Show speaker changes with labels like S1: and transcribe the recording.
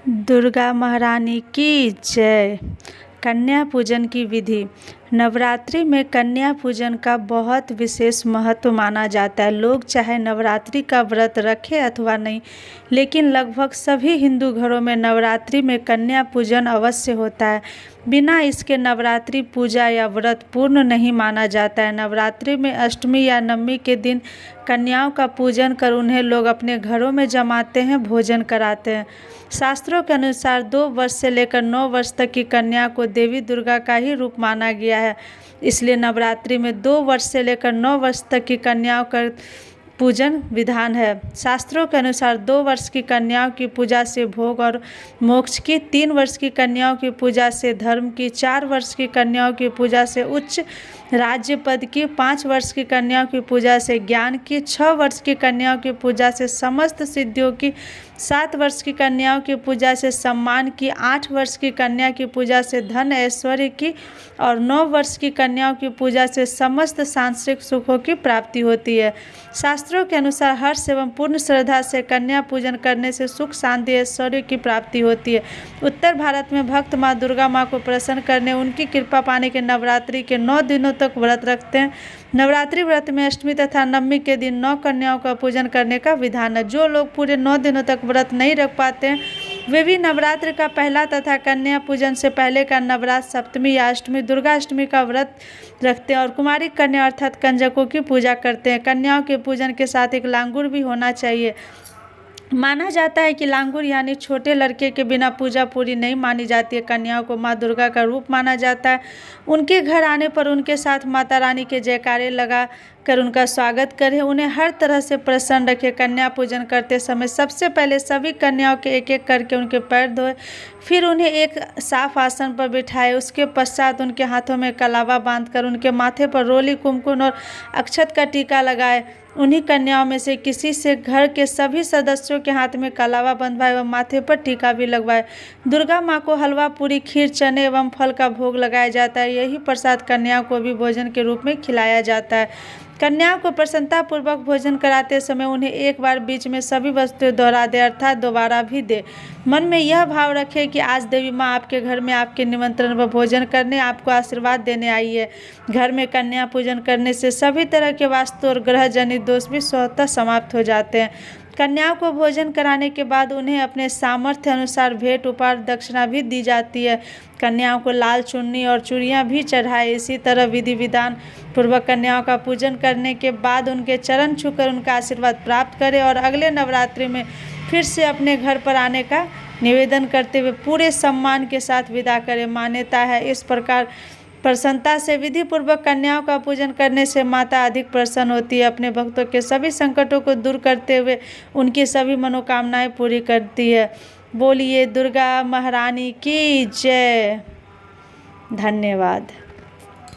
S1: दुर्गा महारानी की जय। कन्या पूजन की विधि। नवरात्रि में कन्या पूजन का बहुत विशेष महत्व माना जाता है। लोग चाहे नवरात्रि का व्रत रखें अथवा नहीं, लेकिन लगभग सभी हिंदू घरों में नवरात्रि में कन्या पूजन अवश्य होता है। बिना इसके नवरात्रि पूजा या व्रत पूर्ण नहीं माना जाता है। नवरात्रि में अष्टमी या नवमी के दिन कन्याओं का पूजन कर उन्हें लोग अपने घरों में जमाते हैं, भोजन कराते हैं। शास्त्रों के अनुसार 2 वर्ष से लेकर 9 वर्ष तक की कन्या को देवी दुर्गा का ही रूप माना गया है। इसलिए नवरात्रि में 2 वर्ष से लेकर 9 वर्ष तक की कन्याओं का पूजन विधान है। शास्त्रों के अनुसार 2 वर्ष की कन्याओं की पूजा से भोग और मोक्ष की, 3 वर्ष की कन्याओं की पूजा से धर्म की, 4 वर्ष की कन्याओं की पूजा से उच्च राज्य पद की, 5 वर्ष की कन्याओं की पूजा से ज्ञान की, 6 वर्ष की कन्याओं की पूजा से समस्त सिद्धियों की, 7 वर्ष की कन्याओं की पूजा से सम्मान की, 8 वर्ष की कन्या की पूजा से धन ऐश्वर्य की और 9 वर्ष की कन्याओं की पूजा से समस्त सांसारिक सुखों की प्राप्ति होती है। शास्त्रों के अनुसार हर्ष एवं पूर्ण श्रद्धा से कन्या पूजन करने से सुख शांति ऐश्वर्य की प्राप्ति होती है। उत्तर भारत में भक्त माँ दुर्गा माँ को प्रसन्न करने, उनकी कृपा पाने के नवरात्रि के 9 दिनों तक व्रत रखते हैं। नवरात्रि व्रत में अष्टमी तथा नवमी के दिन 9 कन्याओं का पूजन करने का विधान है। जो लोग पूरे 9 दिनों तक व्रत नहीं रख पाते हैं, वे भी नवरात्र का पहला तथा कन्या पूजन से पहले का नवरात्र, सप्तमी या अष्टमी, दुर्गा अष्टमी का व्रत रखते हैं और कुमारी कन्या अर्थात कंजकों की पूजा करते हैं। कन्याओं के पूजन के साथ एक लांगुर भी होना चाहिए। माना जाता है कि लांगुर यानी छोटे लड़के के बिना पूजा पूरी नहीं मानी जाती है। कन्याओं को माँ दुर्गा का रूप माना जाता है। उनके घर आने पर उनके साथ माता रानी के जयकारे लगा कर उनका स्वागत करें, उन्हें हर तरह से प्रसन्न रखें। कन्या पूजन करते समय सबसे पहले सभी कन्याओं के एक एक करके उनके पैर धोए, फिर उन्हें एक साफ आसन पर बिठाए। उसके पश्चात उनके हाथों में कलावा बांधकर उनके माथे पर रोली, कुमकुम और अक्षत का टीका लगाए। उन्हीं कन्याओं में से किसी से घर के सभी सदस्यों के हाथ में कलावा बंधवाए व माथे पर टीका भी लगवाए। दुर्गा माँ को हलवा, पूरी, खीर, चने एवं फल का भोग लगाया जाता है। यही प्रसाद कन्याओं को भी भोजन के रूप में खिलाया जाता है। कन्याओं को प्रसन्नतापूर्वक भोजन कराते समय उन्हें एक बार बीच में सभी वस्तुएं दोहरा दे, अर्थात दोबारा भी दे। मन में यह भाव रखें कि आज देवी माँ आपके घर में आपके निमंत्रण व भोजन करने, आपको आशीर्वाद देने आई है। घर में कन्या पूजन करने से सभी तरह के वास्तु और ग्रह जनित दोष भी स्वतः समाप्त हो जाते हैं। कन्याओं को भोजन कराने के बाद उन्हें अपने सामर्थ्य अनुसार भेंट, उपहार, दक्षिणा भी दी जाती है। कन्याओं को लाल चुन्नी और चूड़ियाँ भी चढ़ाए। इसी तरह विधि विधान पूर्वक कन्याओं का पूजन करने के बाद उनके चरण छूकर उनका आशीर्वाद प्राप्त करें और अगले नवरात्रि में फिर से अपने घर पर आने का निवेदन करते हुए पूरे सम्मान के साथ विदा करें। मान्यता है इस प्रकार प्रसन्नता से विधि पूर्वक कन्याओं का पूजन करने से माता अधिक प्रसन्न होती है, अपने भक्तों के सभी संकटों को दूर करते हुए उनकी सभी मनोकामनाएं पूरी करती है। बोलिए दुर्गा महारानी की जय। धन्यवाद।